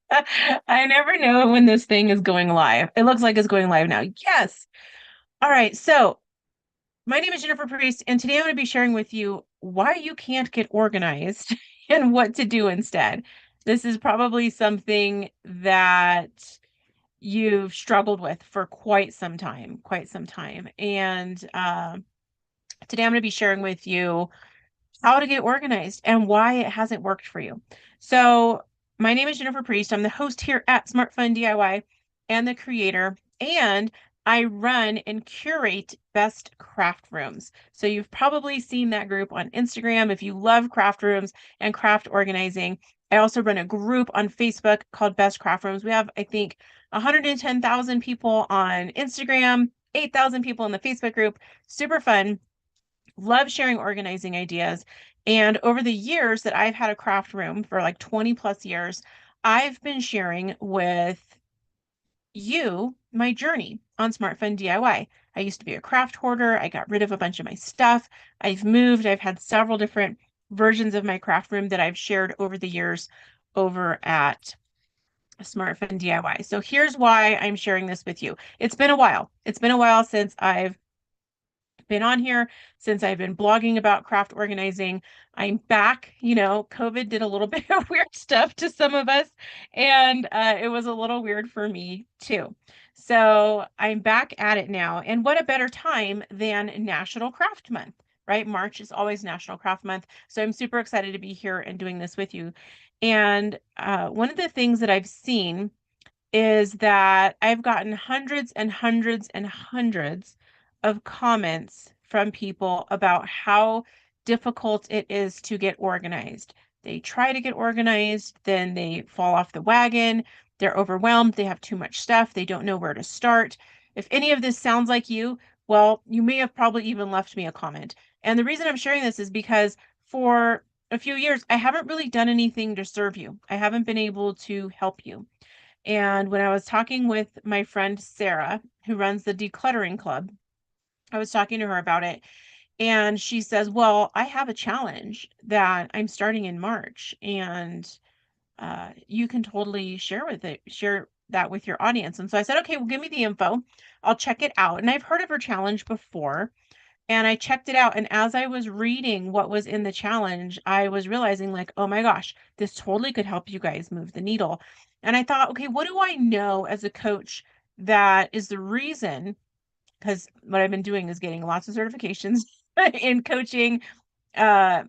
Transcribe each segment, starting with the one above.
I never know when this thing is going live. It looks like it's going live now. Yes. All right. So, my name is Jennifer Priest, and today I'm going to be sharing with you why you can't get organized and what to do instead. This is probably something that you've struggled with for quite some time, quite some time. And today I'm going to be sharing with you how to get organized and why it hasn't worked for you. So, my name is Jennifer Priest. I'm the host here at Smart Fun DIY and the creator, and I run and curate best craft rooms. So, you've probably seen that group on Instagram if you love craft rooms and craft organizing. I also run a group on Facebook called Best Craft Rooms. We have, I think, 110,000 people on Instagram, 8,000 people in the Facebook group. Super fun. Love sharing organizing ideas. And over the years that I've had a craft room for like 20 plus years, I've been sharing with you my journey on Smart Fun DIY. I used to be a craft hoarder. I got rid of a bunch of my stuff. I've moved. I've had several different versions of my craft room that I've shared over the years over at Smart Fun DIY. So here's why I'm sharing this with you. It's been a while. It's been a while since I've been on here, since I've been blogging about craft organizing. I'm back. COVID did a little bit of weird stuff to some of us, and it was a little weird for me too. So I'm back at it now. And what a better time than National Craft Month, right? March is always National Craft Month. So I'm super excited to be here and doing this with you. And one of the things that I've seen is that I've gotten hundreds and hundreds and hundreds of comments from people about how difficult it is to get organized. They try to get organized, then they fall off the wagon. They're overwhelmed. They have too much stuff. They don't know where to start. If any of this sounds like you, well, you may have probably even left me a comment. And the reason I'm sharing this is because for a few years, I haven't really done anything to serve you. I haven't been able to help you. And when I was talking with my friend Sarah, who runs the decluttering club, I was talking to her about it. And she says, well, I have a challenge that I'm starting in March, and you can totally share that with your audience. And so I said, okay, well, give me the info. I'll check it out. And I've heard of her challenge before. And I checked it out. And as I was reading what was in the challenge, I was realizing, like, oh my gosh, this totally could help you guys move the needle. And I thought, okay, what do I know as a coach that is the reason? Because what I've been doing is getting lots of certifications in coaching, uh,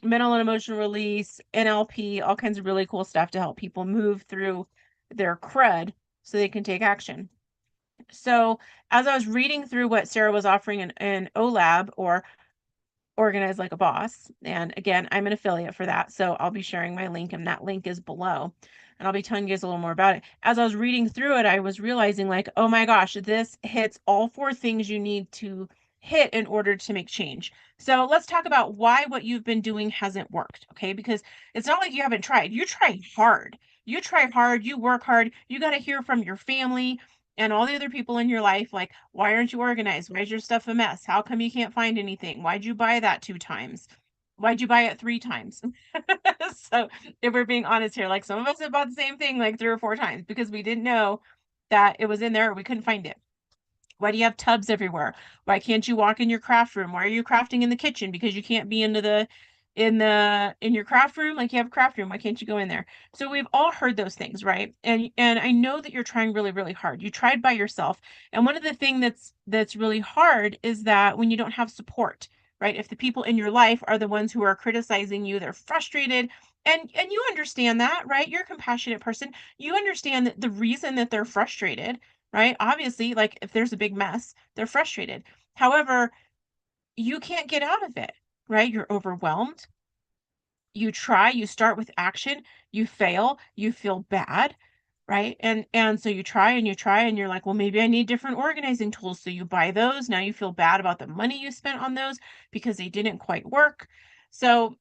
mental and emotional release, NLP, all kinds of really cool stuff to help people move through their crud so they can take action. So as I was reading through what Sarah was offering in OLAB, or Organize Like a Boss, and again, I'm an affiliate for that, so I'll be sharing my link, and that link is below, and I'll be telling you guys a little more about it. As I was reading through it, I was realizing, like, oh my gosh, this hits all four things you need to hit in order to make change. So let's talk about why what you've been doing hasn't worked, okay? Because it's not like you haven't tried. You try hard. You try hard, you work hard. You got to hear from your family and all the other people in your life, like, why aren't you organized? Why is your stuff a mess? How come you can't find anything? Why'd you buy that 2 times? Why'd you buy it 3 times? So if we're being honest here, like, some of us have bought the same thing like 3 or 4 times because we didn't know that it was in there, or we couldn't find it. Why do you have tubs everywhere? Why can't you walk in your craft room? Why are you crafting in the kitchen? Because you can't be in your craft room, like you have a craft room. Why can't you go in there? So we've all heard those things, right? And I know that you're trying really, really hard. You tried by yourself. And one of the things that's really hard is that when you don't have support, right? If the people in your life are the ones who are criticizing you, they're frustrated. And you understand that, right? You're a compassionate person. You understand that the reason that they're frustrated, right? Obviously, like, if there's a big mess, they're frustrated. However, you can't get out of it, right? You're overwhelmed. You try, you start with action, you fail, you feel bad, right? And so you try and you try and you're like, well, maybe I need different organizing tools. So you buy those. Now you feel bad about the money you spent on those because they didn't quite work. So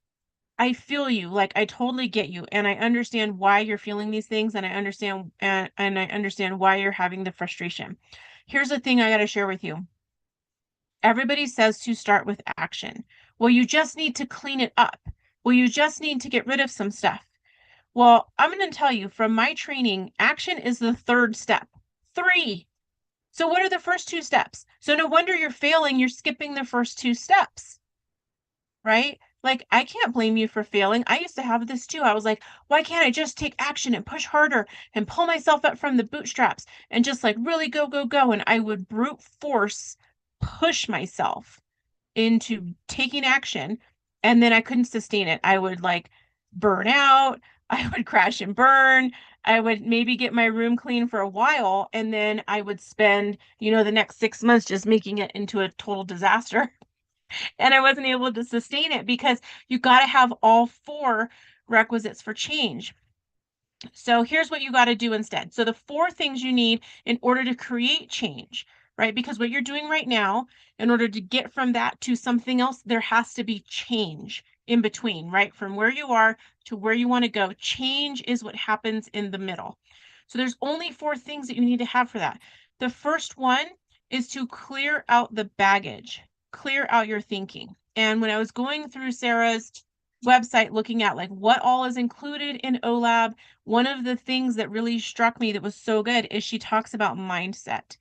I feel you, like, I totally get you, and I understand why you're feeling these things, and I understand why you're having the frustration. Here's the thing I got to share with you. Everybody says to start with action. Well, you just need to clean it up. Well, you just need to get rid of some stuff. Well, I'm going to tell you from my training, action is the third step. Three. So what are the first two steps? So no wonder you're failing. You're skipping the first two steps, right? Like, I can't blame you for failing. I used to have this too. I was like, why can't I just take action and push harder and pull myself up from the bootstraps and just like really go, go, go? And I would brute force push myself into taking action, and then I couldn't sustain it. I would like burn out. I would crash and burn. I would maybe get my room clean for a while, and then I would spend, the next 6 months just making it into a total disaster. And I wasn't able to sustain it because you got to have all four requisites for change. So here's what you got to do instead. So the four things you need in order to create change, right? Because what you're doing right now, in order to get from that to something else, there has to be change in between, right? From where you are to where you want to go. Change is what happens in the middle. So there's only four things that you need to have for that. The first one is to clear out the baggage, clear out your thinking. And when I was going through Sarah's website looking at like what all is included in OLAB, one of the things that really struck me that was so good is she talks about mindset,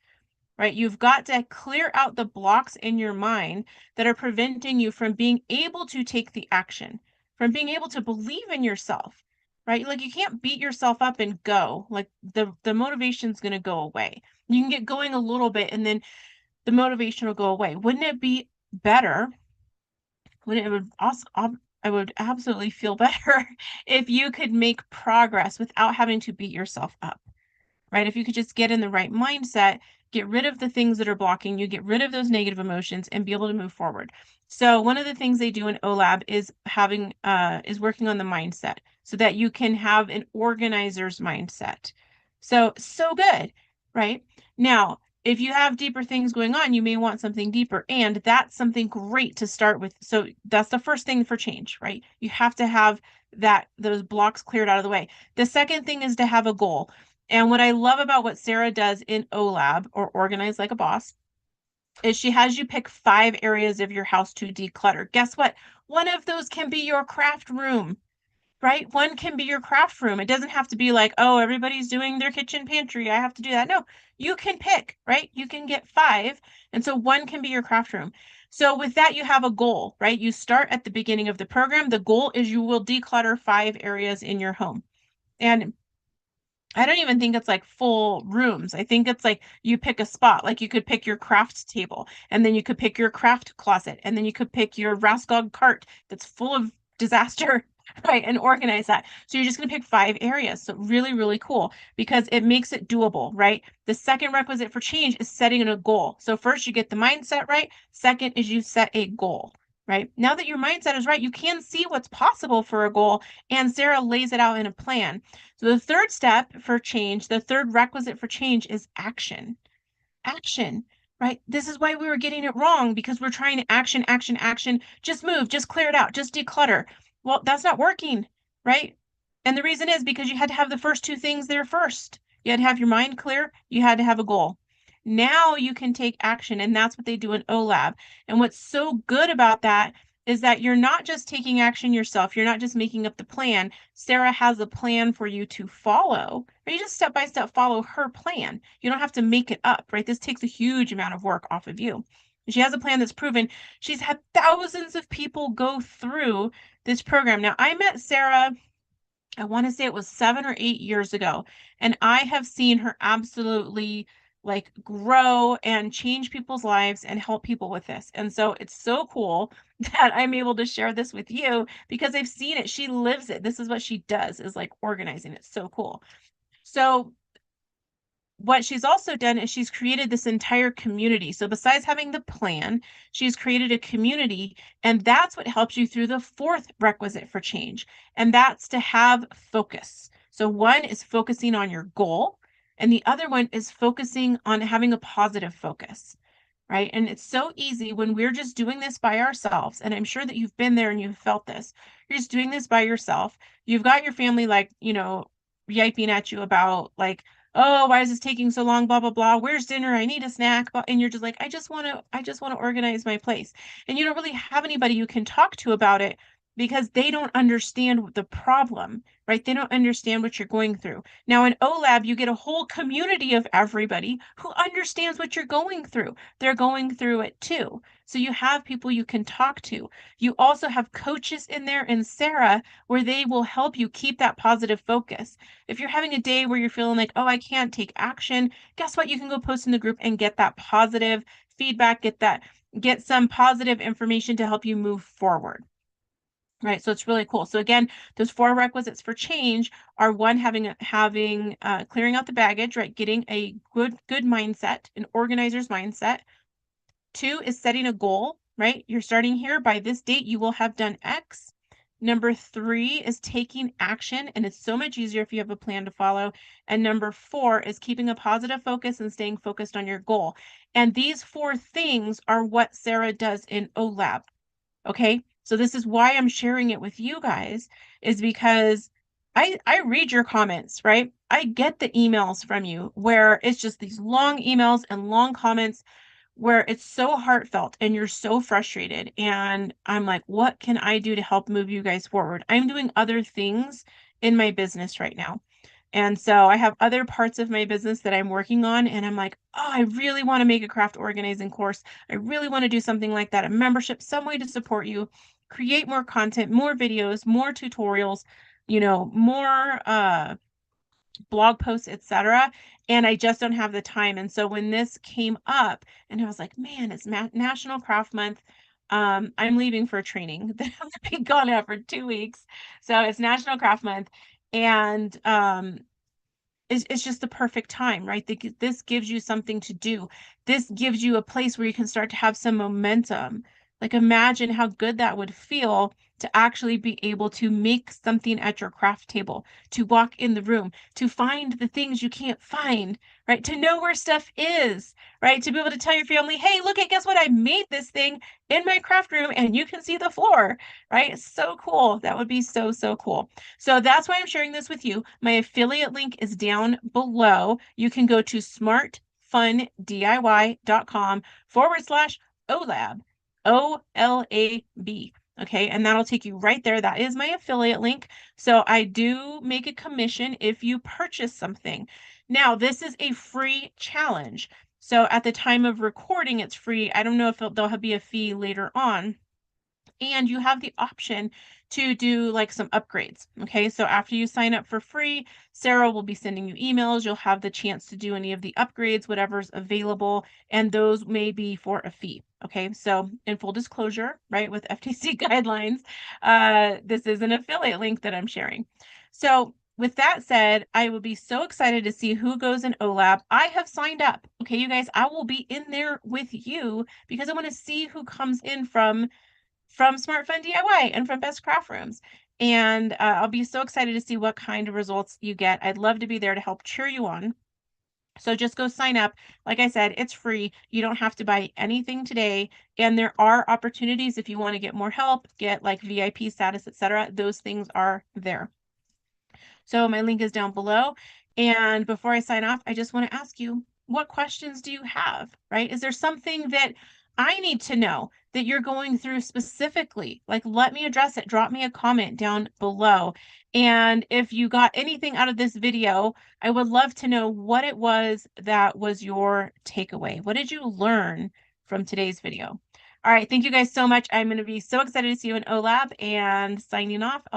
right? You've got to clear out the blocks in your mind that are preventing you from being able to take the action, from being able to believe in yourself, right? Like you can't beat yourself up and go. Like the motivation's going to go away. You can get going a little bit and then the motivation will go away. Wouldn't it be better? It would also, I would absolutely feel better if you could make progress without having to beat yourself up, right? If you could just get in the right mindset, get rid of the things that are blocking you, get rid of those negative emotions and be able to move forward. So one of the things they do in OLAB is working on the mindset so that you can have an organizer's mindset. So good, right? Now, if you have deeper things going on, you may want something deeper, and that's something great to start with. So that's the first thing for change, right? You have to have those blocks cleared out of the way. The second thing is to have a goal. And what I love about what Sarah does in OLAB, or Organize Like a Boss, is she has you pick 5 areas of your house to declutter. Guess what? One of those can be your craft room, right? One can be your craft room. It doesn't have to be like, oh, everybody's doing their kitchen pantry. I have to do that. No, you can pick, right? You can get 5. And so one can be your craft room. So with that, you have a goal, right? You start at the beginning of the program. The goal is you will declutter 5 areas in your home. And I don't even think it's like full rooms. I think it's like you pick a spot. Like you could pick your craft table, and then you could pick your craft closet, and then you could pick your Raskog cart that's full of disaster, right? And organize that. So you're just going to pick 5 areas. So really, really cool because it makes it doable, right? The second requisite for change is setting a goal. So first you get the mindset right. Second is you set a goal. Right? Now that your mindset is right, you can see what's possible for a goal, and Sarah lays it out in a plan. So the third step for change, the third requisite for change is action. Action, right? This is why we were getting it wrong because we're trying to action, action, action, just move, just clear it out, just declutter. Well, that's not working, right? And the reason is because you had to have the first two things there first. You had to have your mind clear, you had to have a goal. Now you can take action, and that's what they do in OLAB. And what's so good about that is that you're not just taking action yourself. You're not just making up the plan. Sarah has a plan for you to follow, or you just step by step follow her plan. You don't have to make it up, right? This takes a huge amount of work off of you. She has a plan that's proven. She's had thousands of people go through this program. Now, I met Sarah, I want to say it was 7 or 8 years ago, and I have seen her absolutely like grow and change people's lives and help people with this. And so it's so cool that I'm able to share this with you because I've seen it. She lives it. This is what she does, is like organizing. It's so cool. So what she's also done is she's created this entire community. So besides having the plan, she's created a community, and that's what helps you through the fourth requisite for change, and that's to have focus. So one is focusing on your goal, and the other one is focusing on having a positive focus, right? And it's so easy when we're just doing this by ourselves, and I'm sure that you've been there and you've felt this. You're just doing this by yourself. You've got your family like, yiping at you about like, oh, why is this taking so long? Blah, blah, blah. Where's dinner? I need a snack. And you're just like, I just want to organize my place. And you don't really have anybody you can talk to about it. because they don't understand the problem, right? They don't understand what you're going through. Now in OLAB, you get a whole community of everybody who understands what you're going through. They're going through it too. So you have people you can talk to. You also have coaches in there and Sarah where they will help you keep that positive focus. If you're having a day where you're feeling like, oh, I can't take action, guess what? You can go post in the group and get that positive feedback, get some positive information to help you move forward. Right, so it's really cool. So again, those 4 requisites for change are one, clearing out the baggage, right? Getting a good mindset, an organizer's mindset. 2 is setting a goal, right? You're starting here. By this date, you will have done X. Number 3 is taking action, and it's so much easier if you have a plan to follow. And number 4 is keeping a positive focus and staying focused on your goal. And these 4 things are what Sarah does in OLAB. Okay, so this is why I'm sharing it with you guys, is because I read your comments, right? I get the emails from you where it's just these long emails and long comments where it's so heartfelt and you're so frustrated. And I'm like, what can I do to help move you guys forward? I'm doing other things in my business right now. And so I have other parts of my business that I'm working on, and I'm like, oh, I really want to make a craft organizing course. I really want to do something like that, a membership, some way to support you, create more content, more videos, more tutorials, more blog posts, etc. And I just don't have the time. And so when this came up and I was like, man, it's National Craft Month. I'm leaving for a training that I'm gonna be gone out for 2 weeks. So it's National Craft Month. And it's just the perfect time, right? This gives you something to do. This gives you a place where you can start to have some momentum. Like imagine how good that would feel to actually be able to make something at your craft table, to walk in the room, to find the things you can't find, right? To know where stuff is, right? To be able to tell your family, hey, look, guess what? I made this thing in my craft room and you can see the floor, right? So cool. That would be so, so cool. So that's why I'm sharing this with you. My affiliate link is down below. You can go to smartfundiy.com/OLAB, OLAB. Okay, and that'll take you right there. That is my affiliate link. So I do make a commission if you purchase something. Now, this is a free challenge. So at the time of recording, it's free. I don't know if there'll be a fee later on. And you have the option to do like some upgrades. Okay, so after you sign up for free, Sarah will be sending you emails. You'll have the chance to do any of the upgrades, whatever's available, and those may be for a fee. Okay, so in full disclosure, right, with FTC guidelines, this is an affiliate link that I'm sharing. So with that said, I will be so excited to see who goes in OLAB. I have signed up. Okay, you guys, I will be in there with you because I want to see who comes in from Smart Fun DIY and from Best Craft Rooms. And I'll be so excited to see what kind of results you get. I'd love to be there to help cheer you on. So just go sign up. Like I said, it's free. You don't have to buy anything today. And there are opportunities if you want to get more help, get like VIP status, etc. Those things are there. So my link is down below. And before I sign off, I just want to ask you, what questions do you have, right? Is there something that I need to know that you're going through specifically? Like, let me address it. Drop me a comment down below. And if you got anything out of this video, I would love to know what it was that was your takeaway. What did you learn from today's video? All right. Thank you guys so much. I'm going to be so excited to see you in OLAB and signing off.